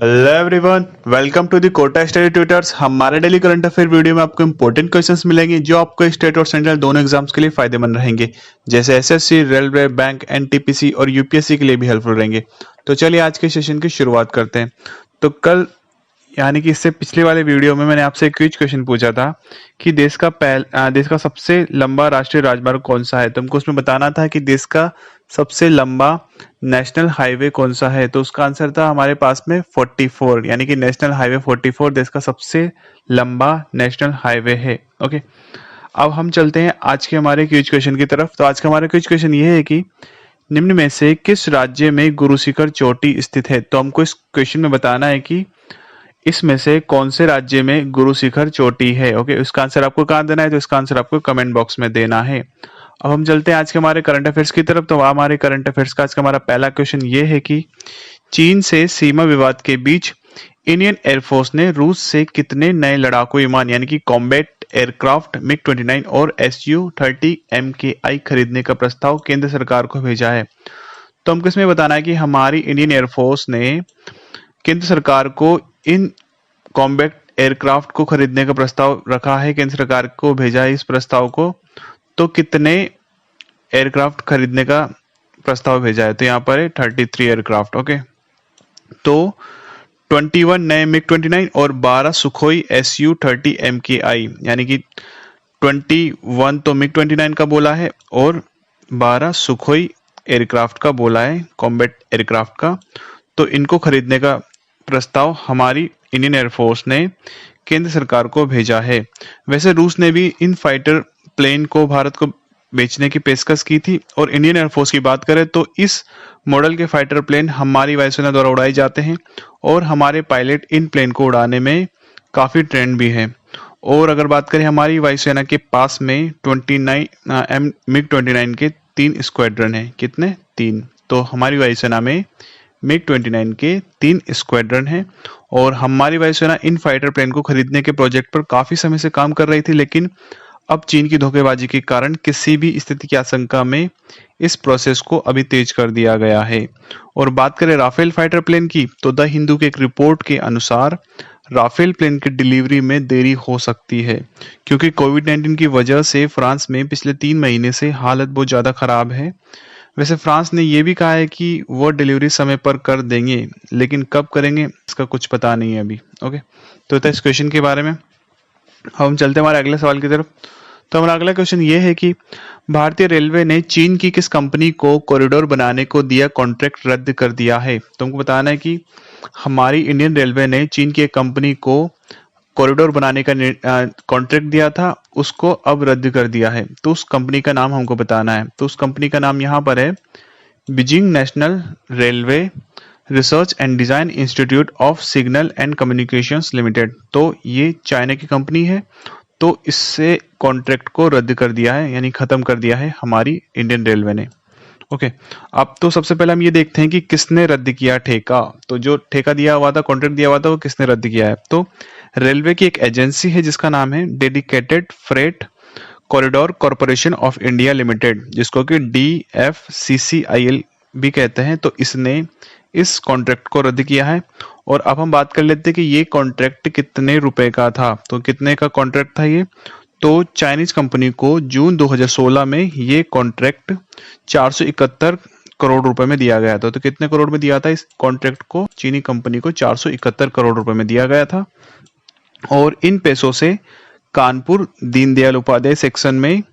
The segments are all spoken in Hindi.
Hello everyone, welcome to the Kota study tutors. हमारे डेली करंट अफेयर वीडियो में आपको इंपॉर्टेंट क्वेश्चंस मिलेंगे जो आपको स्टेट और सेंट्रल दोनों एग्जाम्स के लिए फायदेमंद रहेंगे, जैसे एसएससी, रेलवे, बैंक, एनटीपीसी और यूपीएससी के लिए भी हेल्पफुल रहेंगे। तो चलिए आज के सेशन की शुरुआत करते हैं। तो कल यानी कि इससे पिछले वाले वीडियो में मैंने आपसे एक क्विज क्वेश्चन पूछा था कि देश का सबसे लंबा राष्ट्रीय राजमार्ग कौन सा है। तो हमको उसमें बताना था कि देश का सबसे लंबा नेशनल हाईवे कौन सा है। तो उसका आंसर था हमारे पास में 44, यानी कि नेशनल हाईवे 44 देश का सबसे लंबा नेशनल हाईवे है। ओके, अब हम चलते हैं आज के हमारे क्विज क्वेश्चन की तरफ। तो आज का हमारा क्विज क्वेश्चन ये है कि निम्न में से किस राज्य में गुरु शिखर चोटी स्थित है। तो हमको इस क्वेश्चन में बताना है कि इसमें से कौन से राज्य में गुरु शिखर चोटी है। ओके, इसका आंसर आपको कहाँ देना है, तो इसका आंसर आपको कमेंट बॉक्स में देना है। अब हम चलते हैं आज के हमारे करंट अफेयर्स की तरफ। तो हमारे करंट अफेयर्स का आज का हमारा पहला क्वेश्चन ये है कि चीन से सीमा विवाद के बीच इंडियन एयरफोर्स ने रूस से कितने नए लड़ाकू विमान यानी कि कॉम्बैट एयरक्राफ्ट MiG-29 और Su-30 MKI खरीदने का प्रस्ताव केंद्र सरकार को भेजा है। तो हमको इसमें बताना है कि हमारी इंडियन एयरफोर्स ने केंद्र सरकार को इन कॉम्बैट एयरक्राफ्ट को खरीदने का प्रस्ताव रखा है, केंद्र सरकार को भेजा है इस प्रस्ताव को। तो कितने एयरक्राफ्ट खरीदने का प्रस्ताव भेजा है, तो यहाँ पर है 33 एयरक्राफ्ट। ओके, तो 21 नए MiG-29 और 12 सुखोई Su-30 MKI, यानी कि 21 तो MiG-29 का बोला है और 12 सुखोई एयरक्राफ्ट का बोला है, कॉम्बैट एयरक्राफ्ट का। तो इनको खरीदने का प्रस्ताव हमारी इंडियन एयरफोर्स ने केंद्र सरकार को भेजा है। वैसे रूस ने भी इन फाइटर प्लेन को भारत को बेचने की पेशकश की थी। और इंडियन एयरफोर्स की बात करें तो इस मॉडल के फाइटर प्लेन हमारी वायुसेना द्वारा उड़ाए जाते हैं और हमारे पायलट इन प्लेन को उड़ाने में काफी ट्रेंड भी है। और अगर बात करें हमारी वायुसेना के पास में 29 MiG-29 के 3 स्क्वाड्रन है। कितने? 3। तो हमारी वायुसेना में MiG-29 के 3 स्क्वाड्रन हैं और हमारी वायुसेना इन फाइटर प्लेन को खरीदने के प्रोजेक्ट पर काफी समय से काम कर रही थी, लेकिन अब चीन की धोखेबाजी के कारण किसी भी स्थिति की आशंका में इस प्रोसेस को अभी तेज कर दिया गया है। और बात करें राफेल फाइटर प्लेन की, तो द हिंदू के एक रिपोर्ट के अनुसार राफेल प्लेन की डिलीवरी में देरी हो सकती है क्योंकि कोविड-19 की वजह से फ्रांस में पिछले 3 महीने से हालत बहुत ज्यादा खराब है। वैसे फ्रांस ने यह भी कहा है कि वो डिलीवरी समय पर कर देंगे, लेकिन कब करेंगे इसका कुछ पता नहीं है अभी। ओके, तो था इस क्वेश्चन के बारे में। हम चलते हैं हमारे अगले सवाल की तरफ। तो हमारा अगला क्वेश्चन ये है कि भारतीय रेलवे ने चीन की किस कंपनी को कॉरिडोर बनाने को दिया कॉन्ट्रैक्ट रद्द कर दिया है। तो हमको बताना है कि हमारी इंडियन रेलवे ने चीन की एक कंपनी को कॉरिडोर बनाने का कॉन्ट्रैक्ट दिया था, उसको अब रद्द कर दिया है। तो उस कंपनी का नाम हमको बताना है। तो उस कंपनी का नाम यहाँ पर है Beijing national railway research and design institute of signal and communications limited. तो ये चाइना की कंपनी है। तो इससे कॉन्ट्रैक्ट को रद्द कर दिया है, यानी खत्म कर दिया है हमारी इंडियन रेलवे ने। ओके, अब तो सबसे पहले हम ये देखते हैं कि किसने रद्द किया ठेका। तो जो ठेका दिया हुआ था, कॉन्ट्रैक्ट दिया हुआ था, वो किसने रद्द किया है। तो रेलवे की एक एजेंसी है जिसका नाम है dedicated freight corridor corporation of India limited, जिसको कि DFCCIL भी कहते हैं। तो इसने इस कॉन्ट्रैक्ट को रद्द किया है। और अब हम बात कर लेते हैं कि ये कॉन्ट्रैक्ट कितने रुपए का था। तो कितने का कॉन्ट्रैक्ट था ये, तो चाइनीज कंपनी को जून 2016 में ये कॉन्ट्रैक्ट 471 करोड़ रुपए में दिया गया था। तो कितने करोड़ में दिया था इस कॉन्ट्रैक्ट को, चीनी कंपनी को 471 करोड़ रुपए में दिया गया था। और इन पैसों से कानपुर दीनदयाल उपाध्याय सेक्शन में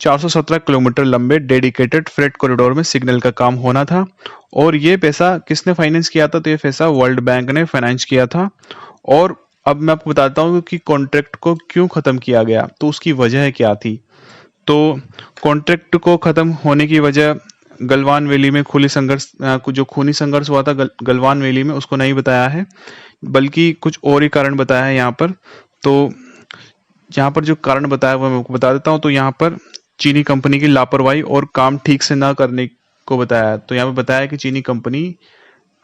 417 किलोमीटर लंबे डेडिकेटेड फ्रेट कॉरिडोर में सिग्नल का काम होना था। और ये पैसा किसने फाइनेंस किया था, तो ये पैसा वर्ल्ड बैंक ने फाइनेंस किया था। और अब मैं आपको बताता हूँ कि कॉन्ट्रैक्ट को क्यों खत्म किया गया, तो उसकी वजह क्या थी। तो कॉन्ट्रैक्ट को खत्म होने की वजह गलवान वैली में जो खूनी संघर्ष हुआ था गलवान वैली में, उसको नहीं बताया है, बल्कि कुछ और ही कारण बताया है यहाँ पर। तो यहाँ पर जो कारण बताया हुआ मैं आपको बता देता हूँ। तो यहाँ पर चीनी कंपनी की लापरवाही और काम ठीक से ना करने को बताया। तो यहाँ पे बताया कि चीनी कंपनी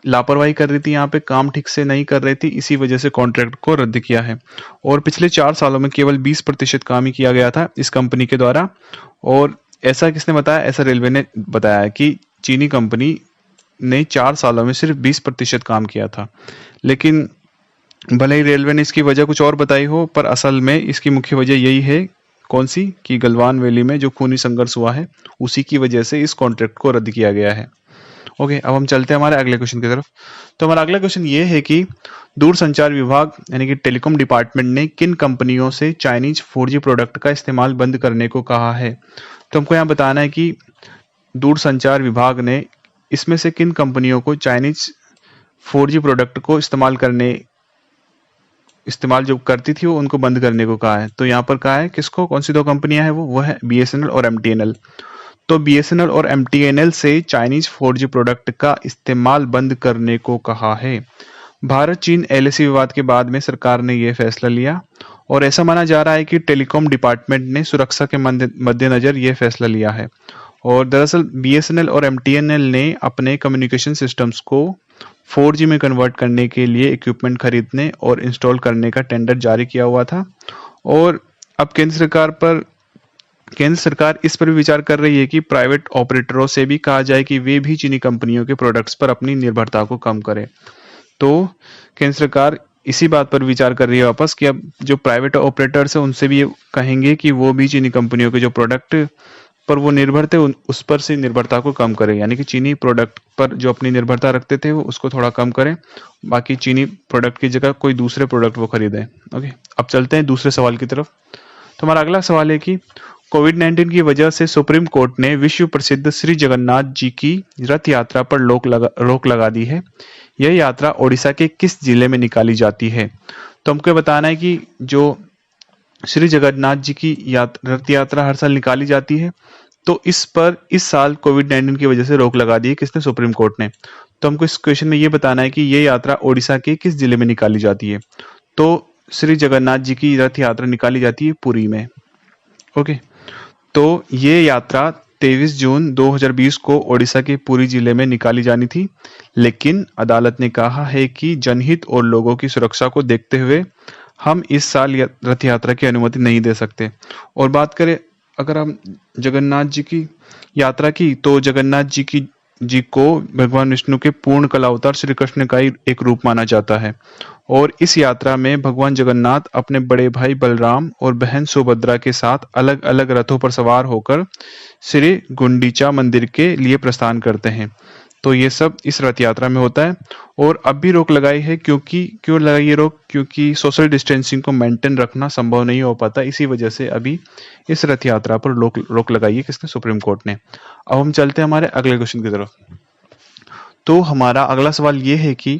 लापरवाही कर रही थी, यहाँ पे काम ठीक से नहीं कर रही थी, इसी वजह से कॉन्ट्रैक्ट को रद्द किया है। और पिछले 4 सालों में केवल 20% काम ही किया गया था इस कंपनी के द्वारा। और ऐसा किसने बताया, ऐसा रेलवे ने बताया कि चीनी कंपनी ने 4 सालों में सिर्फ 20% काम किया था। लेकिन भले ही रेलवे ने इसकी वजह कुछ और बताई हो, पर असल में इसकी मुख्य वजह यही है, कौन सी, कि गलवान वैली में जो खूनी संघर्ष हुआ है उसी की वजह से इस कॉन्ट्रैक्ट को रद्द किया गया है। ओके, अब हम चलते हैं हमारे अगले क्वेश्चन की तरफ। तो हमारा अगला क्वेश्चन ये है कि दूरसंचार विभाग यानी कि टेलीकॉम डिपार्टमेंट ने किन कंपनियों से चाइनीज 4G प्रोडक्ट का इस्तेमाल बंद करने को कहा है। तो हमको यहाँ बताना है कि दूरसंचार विभाग ने इसमें से किन कंपनियों को चाइनीज 4G प्रोडक्ट को इस्तेमाल जो करती थी वो उनको बंद करने को कहा है। तो यहाँ पर कहा है किसको, कौन सी दो कंपनियां हैं वो है BSNL और MTNL। तो BSNL और MTNL से चाइनीज 4G प्रोडक्ट का इस्तेमाल बंद करने को कहा है। भारत चीन LAC विवाद के बाद में सरकार ने यह फैसला लिया और ऐसा माना जा रहा है कि टेलीकॉम डिपार्टमेंट ने सुरक्षा के मद्देनजर यह फैसला लिया है। और दरअसल BSNL और MTNL ने अपने कम्युनिकेशन सिस्टम्स को 4G में कन्वर्ट करने के लिए इक्विपमेंट खरीदने और इंस्टॉल करने का टेंडर जारी किया हुआ था। और अब केंद्र सरकार इस पर भी विचार कर रही है कि प्राइवेट ऑपरेटरों से भी कहा जाए कि वे भी चीनी कंपनियों के प्रोडक्ट्स पर अपनी निर्भरता को कम करें। तो केंद्र सरकार इसी बात पर विचार कर रही है वापस कि अब जो प्राइवेट ऑपरेटर्स है उनसे भी ये कहेंगे कि वो भी चीनी कंपनियों के जो प्रोडक्ट पर वो निर्भर थे उस पर से निर्भरता को कम करें, यानी कि चीनी प्रोडक्ट पर जो अपनी निर्भरता रखते थे वो उसको थोड़ा कम करें, बाकी चीनी प्रोडक्ट की जगह कोई दूसरे प्रोडक्ट वो खरीदें। ओके, अब चलते हैं दूसरे सवाल की तरफ। तो हमारा अगला सवाल है कि कोविड-19 की वजह से सुप्रीम कोर्ट ने विश्व प्रसिद्ध श्री जगन्नाथ जी की रथ यात्रा पर रोक लगा दी है। यह यात्रा ओडिशा के किस जिले में निकाली जाती है। तो हमको बताना है कि जो श्री जगन्नाथ जी की रथ यात्रा हर साल निकाली जाती है, तो इस साल कोविड-19 की वजह से रोक लगा दी है किसने, सुप्रीम कोर्ट ने। तो हमको इस क्वेश्चन में ये बताना है कि ये यात्रा ओडिशा के किस जिले में निकाली जाती है। तो श्री जगन्नाथ जी की रथ यात्रा निकाली जाती है पुरी में। ओके, तो ये यात्रा 23 जून 2020 को ओडिशा के पुरी जिले में निकाली जानी थी, लेकिन अदालत ने कहा है कि जनहित और लोगों की सुरक्षा को देखते हुए हम इस साल रथ यात्रा की अनुमति नहीं दे सकते। और बात करें अगर हम जगन्नाथ जी की यात्रा की, तो जगन्नाथ जी को भगवान विष्णु के पूर्ण कला अवतार श्री कृष्ण का ही एक रूप माना जाता है। और इस यात्रा में भगवान जगन्नाथ अपने बड़े भाई बलराम और बहन सुभद्रा के साथ अलग अलग रथों पर सवार होकर श्री गुंडीचा मंदिर के लिए प्रस्थान करते हैं। तो ये सब इस रथ यात्रा में होता है। और अब भी रोक लगाई है, क्यों लगाई ये रोक, क्योंकि सोशल डिस्टेंसिंग को मेंटेन रखना संभव नहीं हो पाता, इसी वजह से अभी इस रथ यात्रा पर रोक लगाई है किसने, सुप्रीम कोर्ट ने। अब हम चलते हैं हमारे अगले क्वेश्चन की तरफ। तो हमारा अगला सवाल ये है कि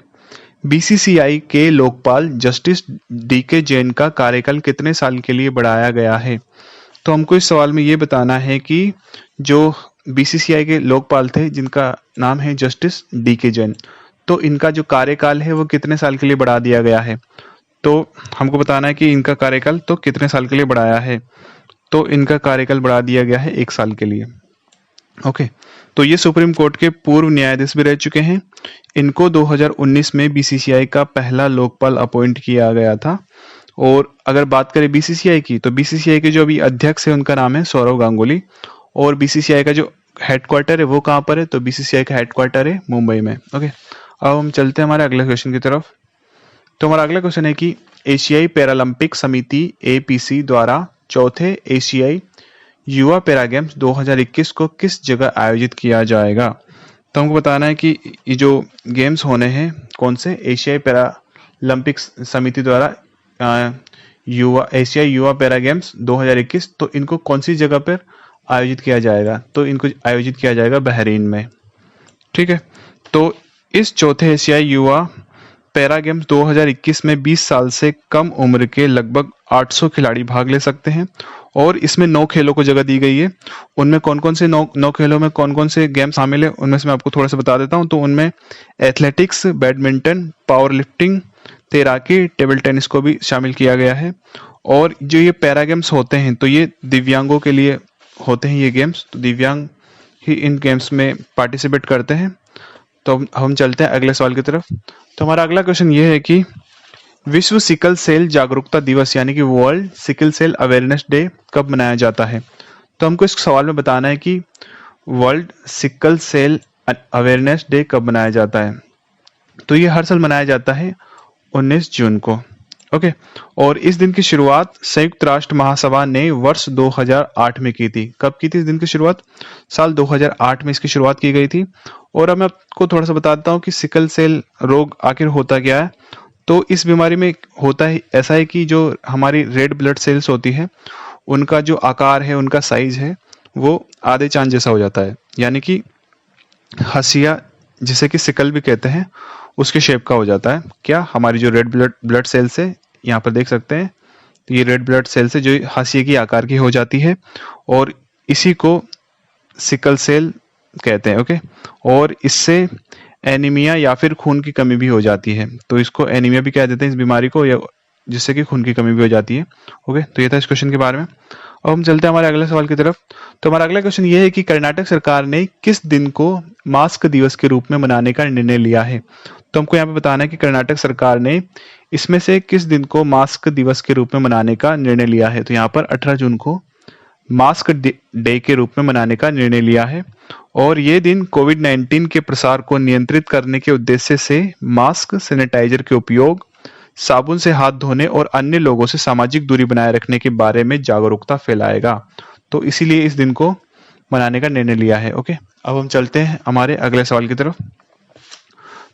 BCCI के लोकपाल जस्टिस DK जैन का कार्यकाल कितने साल के लिए बढ़ाया गया है। तो हमको इस सवाल में ये बताना है कि जो BCCI के लोकपाल थे जिनका नाम है जस्टिस DK जैन, तो इनका जो कार्यकाल है वो कितने साल के लिए बढ़ा दिया गया है। तो हमको बताना है कि इनका कार्यकाल तो कितने साल के लिए बढ़ाया है। तो इनका कार्यकाल बढ़ा दिया गया है 1 साल के लिए। ओके, तो ये सुप्रीम कोर्ट के पूर्व न्यायाधीश भी रह चुके हैं। इनको 2019 में BCCI का पहला लोकपाल अपॉइंट किया गया था। और अगर बात करें BCCI की, तो BCCI के जो अभी अध्यक्ष है उनका नाम है सौरव गांगुली। और BCCI का जो हेडक्वार्टर है वो कहाँ पर है, तो BCCI का हेडक्वार्टर है मुंबई में। ओके, अब हम चलते हैं हमारे अगले क्वेश्चन की तरफ। तो हमारा अगला क्वेश्चन है कि एशियाई पैरालंपिक समिति APC द्वारा चौथे एशियाई युवा पैरा गेम्स 2021 को किस जगह आयोजित किया जाएगा। तो हमको बताना है कि ये जो गेम्स होने हैं कौन से, एशियाई पैरालंपिक समिति द्वारा एशियाई युवा पैरा गेम्स 2021, तो इनको कौन सी जगह पर आयोजित किया जाएगा। तो इनको आयोजित किया जाएगा बहरीन में। ठीक है, तो इस चौथे एशियाई युवा पैरा गेम्स 2021 में 20 साल से कम उम्र के लगभग 800 खिलाड़ी भाग ले सकते हैं। और इसमें 9 खेलों को जगह दी गई है। उनमें कौन कौन से 9 खेलों में कौन कौन से गेम शामिल है, उनमें से मैं आपको थोड़ा सा बता देता हूं। तो उनमें एथलेटिक्स, बैडमिंटन, पावर लिफ्टिंग, तैराकी, टेबल टेनिस को भी शामिल किया गया है। और जो ये पैरा गेम्स होते हैं तो ये दिव्यांगों के लिए होते हैं ये गेम्स, तो दिव्यांग ही इन गेम्स में पार्टिसिपेट करते हैं। तो हम चलते हैं अगले सवाल की तरफ। तो हमारा अगला क्वेश्चन ये है कि विश्व सिकल सेल जागरूकता दिवस यानी कि world sickle cell awareness day कब मनाया जाता है। तो हमको इस सवाल में बताना है कि world sickle cell awareness day कब मनाया जाता है। तो ये हर साल मनाया जाता है 19 जून को। ओके, और इस दिन की शुरुआत संयुक्त राष्ट्र महासभा ने वर्ष 2008 में की थी। कब की थी इस दिन की शुरुआत? साल 2008 में इसकी शुरुआत की गई थी। और अब मैं आपको थोड़ा सा बताता हूँ कि सिकल सेल रोग आखिर होता क्या है। तो इस बीमारी में होता है ऐसा है कि जो हमारी रेड ब्लड सेल्स होती है, उनका जो आकार है, उनका साइज है, वो आधे चांद जैसा हो जाता है, यानी कि हसिया, जिसे कि सिकल भी कहते हैं, उसके शेप का हो जाता है। क्या? हमारी जो रेड ब्लड सेल्स है, यहाँ पर देख सकते हैं, तो ये रेड ब्लड सेल से जो हाशिए की आकार की हो जाती है, और इसी को सिकल सेल कहते हैं। ओके, और इससे एनीमिया या फिर खून की कमी भी हो जाती है, तो इसको एनीमिया भी कह देते हैं इस बीमारी को, या जिससे कि खून की कमी भी हो जाती है। ओके, तो ये था इस क्वेश्चन के बारे में। अब हम चलते हैं हमारे अगले सवाल की तरफ। तो हमारा अगला क्वेश्चन ये है कि कर्नाटक सरकार ने किस दिन को मास्क दिवस के रूप में मनाने का निर्णय लिया है? तो हमको यहाँ पे बताना है कि कर्नाटक सरकार ने इसमें से किस दिन को मास्क दिवस के रूप में मनाने का निर्णय लिया है। तो यहाँ पर 18 जून को मास्क डे के रूप में मनाने का निर्णय लिया है, और ये दिन कोविड-19 के प्रसार को नियंत्रित करने के उद्देश्य से मास्क, सैनिटाइजर के उपयोग, साबुन से हाथ धोने और अन्य लोगों से सामाजिक दूरी बनाए रखने के बारे में जागरूकता फैलाएगा। तो इसीलिए इस दिन को मनाने का निर्णय लिया है। ओके, अब हम चलते हैं हमारे अगले सवाल की तरफ।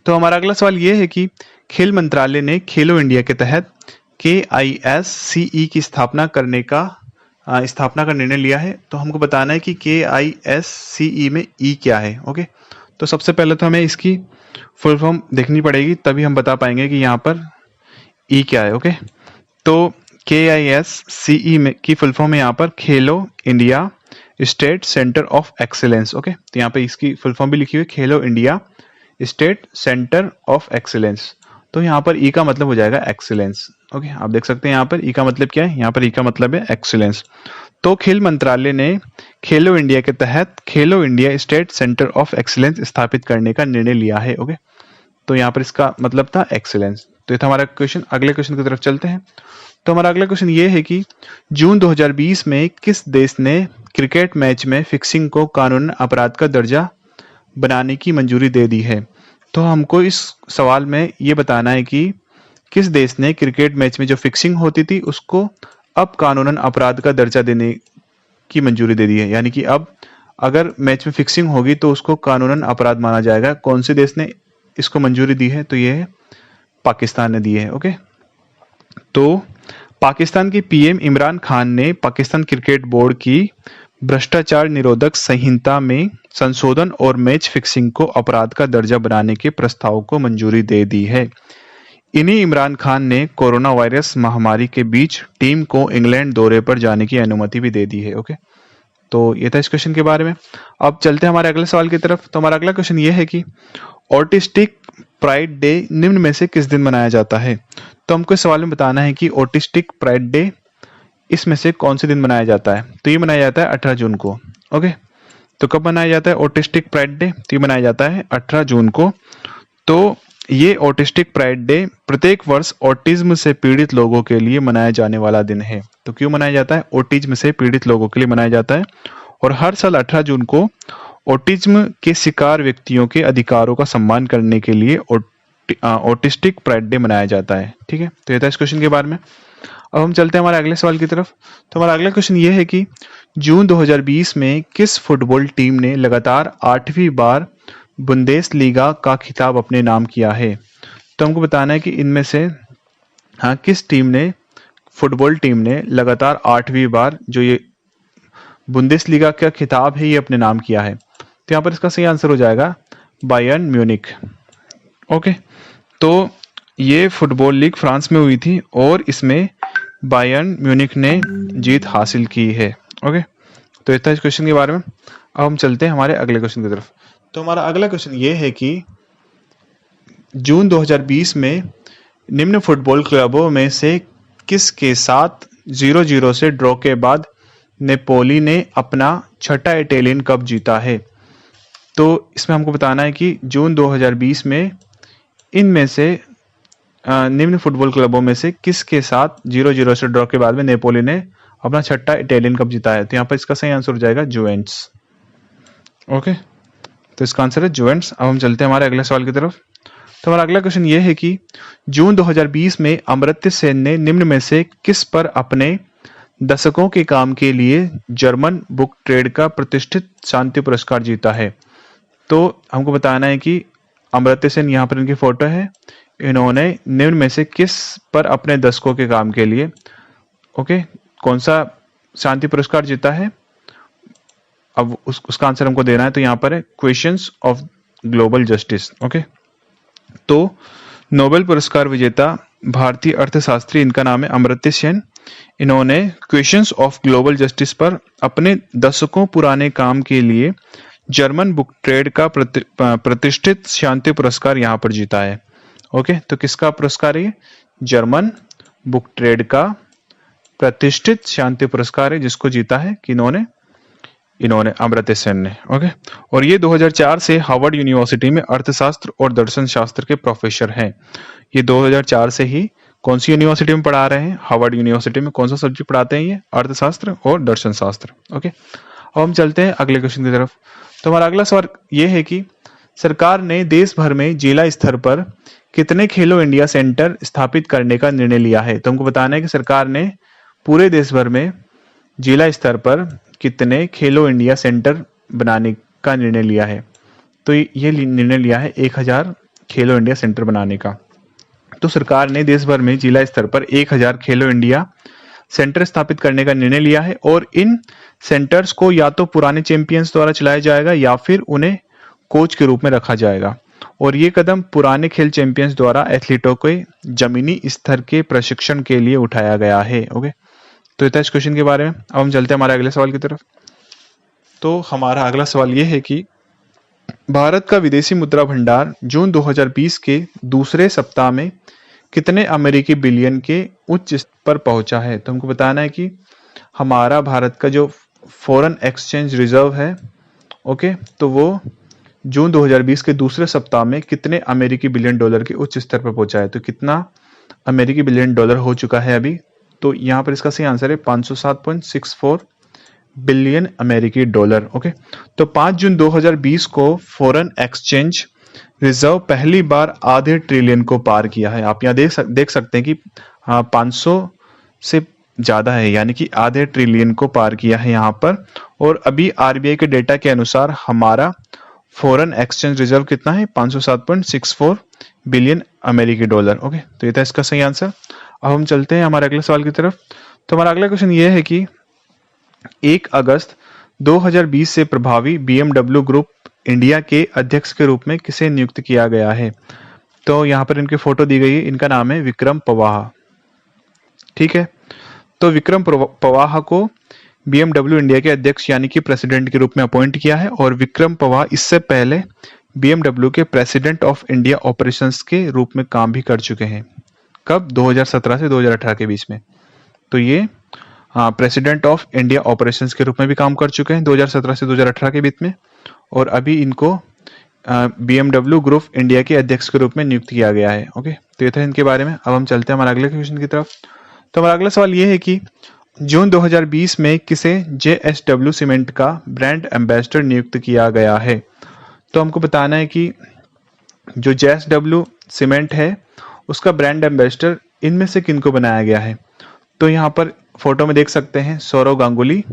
तो हमारा अगला सवाल ये है कि खेल मंत्रालय ने खेलो इंडिया के तहत KISCE की स्थापना का निर्णय लिया है। तो हमको बताना है कि KISCE में E क्या है। ओके, तो सबसे पहले तो हमें इसकी फुल फॉर्म देखनी पड़ेगी, तभी हम बता पाएंगे कि यहाँ पर E क्या है। ओके, तो KISCE में की फुल फॉर्म है यहाँ पर खेलो India state centre of excellence. Okay, तो यहाँ पे इसकी फुल फॉर्म भी लिखी हुई है, खेलो India state centre of excellence. तो यहाँ पर ई का मतलब हो जाएगा एक्सीलेंस। ओके, आप देख सकते हैं यहाँ पर ई का मतलब क्या है, यहाँ पर ई का मतलब है एक्सीलेंस। तो खेल मंत्रालय ने खेलो इंडिया के तहत खेलो India state centre of excellence स्थापित करने का निर्णय लिया है। ओके, तो यहाँ पर इसका मतलब था एक्सीलेंस। तो ये था हमारा क्वेश्चन। अगले क्वेश्चन की तरफ चलते हैं। तो हमारा अगला क्वेश्चन ये है कि जून 2020 में किस देश ने क्रिकेट मैच में फिक्सिंग को कानूनन अपराध का दर्जा बनाने की मंजूरी दे दी है? तो हमको इस सवाल में ये बताना है कि किस देश ने क्रिकेट मैच में जो फिक्सिंग होती थी उसको अब कानूनन अपराध का दर्जा देने की मंजूरी दे दी है, यानी कि अब अगर मैच में फिक्सिंग होगी तो उसको कानूनन अपराध माना जाएगा। कौन से देश ने इसको मंजूरी दी है? तो ये है पाकिस्तान ने दी है। ओके, तो पाकिस्तान के PM इमरान खान ने पाकिस्तान क्रिकेट बोर्ड की भ्रष्टाचार निरोधक संहिता में संशोधन और मैच फिक्सिंग को अपराध का दर्जा बनाने के प्रस्ताव को मंजूरी दे दी है। इन्हीं इमरान खान ने कोरोना वायरस महामारी के बीच टीम को इंग्लैंड दौरे पर जाने की अनुमति भी दे दी है। ओके, तो ये था इस क्वेश्चन के बारे में। अब चलते हैं हमारे अगले सवाल की तरफ। तो हमारा अगला क्वेश्चन ये है कि ऑटिस्टिक प्राइड डे निम्न में से किस दिन मनाया जाता है? तो हमको इस सवाल में बताना है कि ऑटिस्टिक प्राइड डे इसमें से कौन से दिन मनाया जाता है? तो ये मनाया जाता है 18 जून को। ओके, तो कब मनाया जाता है ऑटिस्टिक प्राइड डे? तो ये मनाया जाता है 18 जून को। तो ये ऑटिस्टिक प्राइड डे प्रत्येक वर्ष ऑटिज्म से पीड़ित लोगों के लिए मनाया जाने वाला दिन है। तो क्यों मनाया जाता है? ऑटिज्म से पीड़ित लोगों के लिए मनाया जाता है, और हर साल 18 जून को ऑटिज्म के शिकार व्यक्तियों के अधिकारों का सम्मान करने के लिए ऑटिस्टिक प्राइड डे मनाया जाता है। ठीक है, तो ये था इस क्वेश्चन के बारे में। अब हम चलते हैं हमारे अगले सवाल की तरफ। तो हमारा अगला क्वेश्चन ये है कि जून 2020 में किस फुटबॉल टीम ने लगातार 8वीं बार बुंदेसलीगा का खिताब अपने नाम किया है? तो हमको बताना है कि इनमें से किस फुटबॉल टीम ने लगातार 8वीं बार जो ये बुंदेसलीगा का खिताब है ये अपने नाम किया है? तो यहाँ पर इसका सही आंसर हो जाएगा बायर्न म्यूनिख। ओके, तो ये फुटबॉल लीग फ्रांस में हुई थी और इसमें बायर्न म्यूनिख ने जीत हासिल की है। ओके, तो इतना इस क्वेश्चन के बारे में। अब हम चलते हैं हमारे अगले क्वेश्चन की तरफ। तो हमारा अगला क्वेश्चन ये है कि जून 2020 में निम्न फुटबॉल क्लबों में से किस के साथ 0-0 से ड्रॉ के बाद नेपोली ने अपना छठा इटालियन कप जीता है? तो इसमें हमको बताना है कि जून 2020 में इनमें से निम्न फुटबॉल क्लबों में से किसके साथ 0-0 से ड्रॉ के बाद में नेपोली ने अपना छठा इटालियन कप जीता है? तो यहाँ पर इसका सही आंसर हो जाएगा जुवेंटस। ओके, तो इसका आंसर है जुवेंटस। अब हम चलते हैं हमारे अगले सवाल की तरफ। तो हमारा अगला क्वेश्चन ये है कि जून 2020 में अमर्त्य सेन ने निम्न में से किस पर अपने दशकों के काम के लिए जर्मन बुक ट्रेड का प्रतिष्ठित शांति पुरस्कार जीता है? तो हमको बताना है कि अमर्त्य सेन, यहाँ पर इनकी फोटो है, इन्होंने निम्न में से किस पर अपने दशकों के काम के लिए कौन सा शांति पुरस्कार जीता है? अब उसका आंसर हमको देना है, तो यहाँ पर है क्वेश्चंस ऑफ ग्लोबल जस्टिस। तो नोबेल पुरस्कार विजेता भारतीय अर्थशास्त्री, इनका नाम है अमर्त्य सेन। इन्होंने क्वेश्चंस ऑफ ग्लोबल जस्टिस पर अपने दशकों पुराने काम के लिए जर्मन बुक ट्रेड का प्रतिष्ठित शांति पुरस्कार यहाँ पर जीता है। तो किसका पुरस्कार है? जर्मन बुक ट्रेड का प्रतिष्ठित शांति पुरस्कार है, जिसको जीता है कि इन्होंने अमर्त्य सेन ने। और ये 2004 से हार्वर्ड यूनिवर्सिटी में अर्थशास्त्र और दर्शन शास्त्र के प्रोफेसर हैं। ये 2004 से ही कौन सी यूनिवर्सिटी में पढ़ा रहे हैं? हार्वर्ड यूनिवर्सिटी में। कौन सा सब्जेक्ट पढ़ाते हैं ये? अर्थशास्त्र और दर्शन शास्त्र। अब हम चलते हैं अगले क्वेश्चन की तरफ। तो हमारा अगला सवाल ये है कि सरकार ने देश भर में जिला स्तर पर कितने खेलो इंडिया सेंटर स्थापित करने का निर्णय लिया है? तो हमको बताना है कि सरकार ने पूरे देश भर में जिला स्तर पर कितने खेलो इंडिया सेंटर बनाने का निर्णय लिया है? तो ये निर्णय लिया है 1000 खेलो इंडिया सेंटर बनाने का। तो सरकार ने देश भर में जिला स्तर पर 1000 खेलो इंडिया सेंटर स्थापित करने का निर्णय लिया है, और इन सेंटर्स को या तो पुराने चैंपियंस द्वारा चलाया जाएगा या फिर उन्हें कोच के रूप में रखा जाएगा। और ये कदम पुराने खेल चैंपियंस द्वारा एथलीटों के जमीनी स्तर के प्रशिक्षण के लिए उठाया गया है। तो ये था इस क्वेश्चन के बारे में। अब हम चलते हैं हमारे अगले सवाल की तरफ। तो हमारा अगला सवाल ये है कि भारत का विदेशी मुद्रा भंडार जून 2020 के दूसरे सप्ताह में कितने अमेरिकी बिलियन के उच्च स्तर पर पहुंचा है? तो हमको बताना है कि हमारा भारत का जो फॉरेन एक्सचेंज रिजर्व है, तो वो जून 2020 के दूसरे सप्ताह में कितने अमेरिकी बिलियन डॉलर के उच्च स्तर पर पहुंचा है? तो कितना अमेरिकी बिलियन डॉलर हो चुका है अभी? तो यहाँ पर इसका सही आंसर है 507.64 बिलियन अमेरिकी डॉलर। तो 5 जून 2020 को फॉरेन एक्सचेंज रिजर्व पहली बार आधे ट्रिलियन को पार किया है। आप यहाँ देख सकते हैं कि 500 से ज्यादा है, यानी कि आधे ट्रिलियन को पार किया है यहाँ पर। और अभी आरबीआई के डेटा के अनुसार हमारा फॉरेन एक्सचेंज रिजर्व कितना है? 507.64 बिलियन अमेरिकी डॉलर। तो ये था इसका सही आंसर। अब हम चलते हैं हमारे अगले सवाल की तरफ। तो हमारा अगला क्वेश्चन ये है कि 1 अगस्त 2020 से प्रभावी BMW ग्रुप इंडिया के अध्यक्ष के रूप में किसे नियुक्त किया गया है? तो यहाँ पर इनकी फोटो दी गई है, इनका नाम है विक्रम पवाह। तो विक्रम पवाह को BMW इंडिया के अध्यक्ष यानी कि प्रेसिडेंट के रूप में अपॉइंट किया है। और विक्रम पवाह इससे पहले BMW के प्रेसिडेंट ऑफ इंडिया ऑपरेशंस के रूप में काम भी कर चुके हैं। कब? 2017 से 2018 के बीच में। तो ये प्रेसिडेंट ऑफ इंडिया ऑपरेशंस के रूप में भी काम कर चुके हैं 2017 से 2018 के बीच में। और अभी इनको BMW ग्रुप इंडिया के अध्यक्ष के रूप में नियुक्त किया गया है। तो ये था इनके बारे में। अब हम चलते हैं हमारे अगले क्वेश्चन की तरफ। तो हमारा अगला सवाल ये है कि जून 2020 में किसे JSW सीमेंट का ब्रांड एम्बेसडर नियुक्त किया गया है? तो हमको बताना है कि जो JSW सीमेंट है उसका ब्रांड एम्बेसडर इनमें से किनको बनाया गया है? तो यहाँ पर फोटो में देख सकते हैं सौरव गांगुली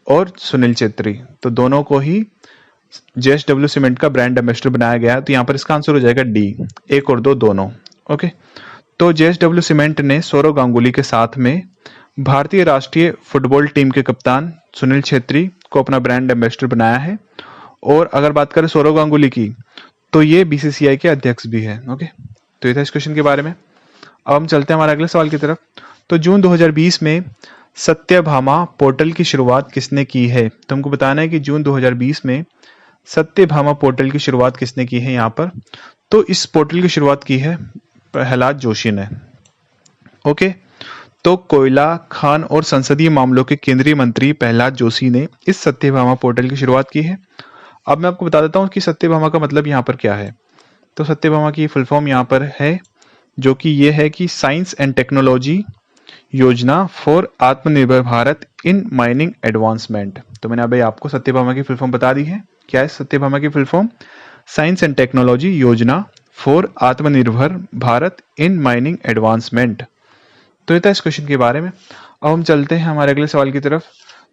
और सुनील छेत्री। तो दोनों को ही JSW सीमेंट का ब्रांड एम्बेसडर बनाया गया है। तो यहाँ पर इसका आंसर हो जाएगा डी, 1 और 2 दोनों। तो JSW सीमेंट ने सौरव गांगुली के साथ में भारतीय राष्ट्रीय फुटबॉल टीम के कप्तान सुनील छेत्री को अपना ब्रांड एम्बेसडर बनाया है। और अगर बात करें सौरव गांगुली की, तो ये BCCI के अध्यक्ष भी है। तो ये था इस क्वेश्चन के बारे में। अब हम चलते हैं हमारे अगले सवाल की तरफ। तो जून 2020 में सत्यभामा पोर्टल की शुरुआत किसने की है? तो हमको बताना है कि जून 2020 में सत्यभामा पोर्टल की शुरुआत किसने की है यहाँ पर? तो इस पोर्टल की शुरुआत की है प्रहलाद जोशी ने। तो कोयला, खान और संसदीय मामलों के केंद्रीय मंत्री प्रहलाद जोशी ने इस सत्यभामा पोर्टल की शुरुआत की है। अब मैं आपको बता देता हूँ कि सत्यभामा का मतलब यहाँ पर क्या है। तो सत्यभामा की फुल फॉर्म यहाँ पर है, जो कि ये है कि साइंस एंड टेक्नोलॉजी योजना फॉर आत्मनिर्भर भारत इन माइनिंग एडवांसमेंट। तो मैंने अभी आपको सत्यभामा की फुल फॉर्म बता दी है। क्या है सत्यभामा की full form? Science and technology योजना फॉर आत्मनिर्भर भारत इन माइनिंग एडवांसमेंट। तो ये था इस क्वेश्चन के बारे में। अब हम चलते हैं हमारे अगले सवाल की तरफ।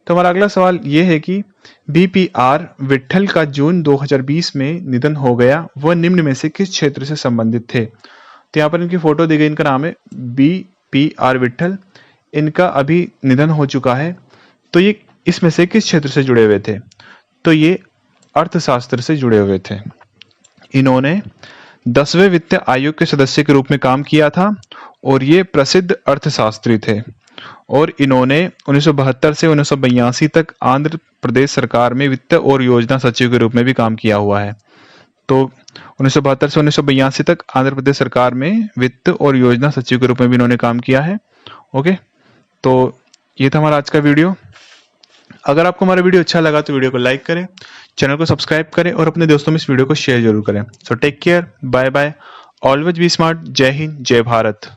तो हमारा अगला सवाल ये है कि बीपीआर विट्ठल का जून 2020 में निधन हो गया, वह निम्न में से किस क्षेत्र से संबंधित थे। तो यहाँ पर इनकी फोटो दी गई, इनका नाम है बीपीआर विट्ठल, इनका अभी निधन हो चुका है। तो ये इसमें से किस क्षेत्र से जुड़े हुए थे। तो ये अर्थशास्त्र से जुड़े हुए थे। इन्होंने 10वें वित्त आयोग के सदस्य के रूप में काम किया था और ये प्रसिद्ध अर्थशास्त्री थे। और इन्होंने 1972 से 1982 तक आंध्र प्रदेश सरकार में वित्त और योजना सचिव के रूप में भी काम किया हुआ है। तो 1972 से 1982 तक आंध्र प्रदेश सरकार में वित्त और योजना सचिव के रूप में भी इन्होंने काम किया है। ओके, तो ये था हमारा आज का वीडियो। अगर आपको हमारा वीडियो अच्छा लगा तो वीडियो को लाइक करें, चैनल को सब्सक्राइब करें और अपने दोस्तों में इस वीडियो को शेयर जरूर करें। So take care, bye bye, always be smart. जय हिंद, जय भारत।